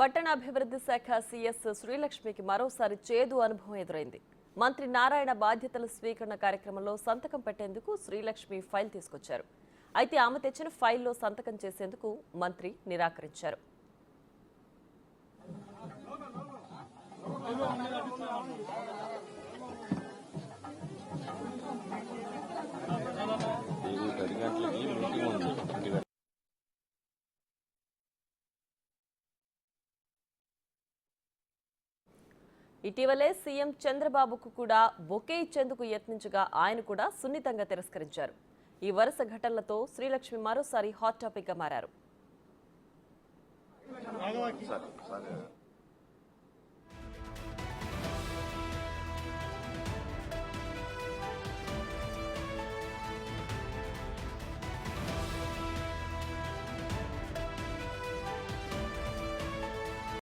పట్టణాభివృద్ధి శాఖ సీఎస్ శ్రీలక్ష్మికి మరోసారి చేదు అనుభవం ఎదురైంది. మంత్రి నారాయణ బాధ్యతల స్వీకరణ కార్యక్రమంలో సంతకం పెట్టేందుకు శ్రీలక్ష్మి ఫైల్ తీసుకొచ్చారు. అయితే ఆమె తెచ్చిన ఫైల్లో సంతకం చేసేందుకు మంత్రి నిరాకరించారు. ఇటీవలే సీఎం చంద్రబాబుకు కూడా బొకే ఇచ్చేందుకు యత్నించగా ఆయన కూడా సున్నితంగా తిరస్కరించారు. ఈ వరుస ఘటనలతో శ్రీలక్ష్మి మరోసారి హాట్ టాపిక్ గా మారారు.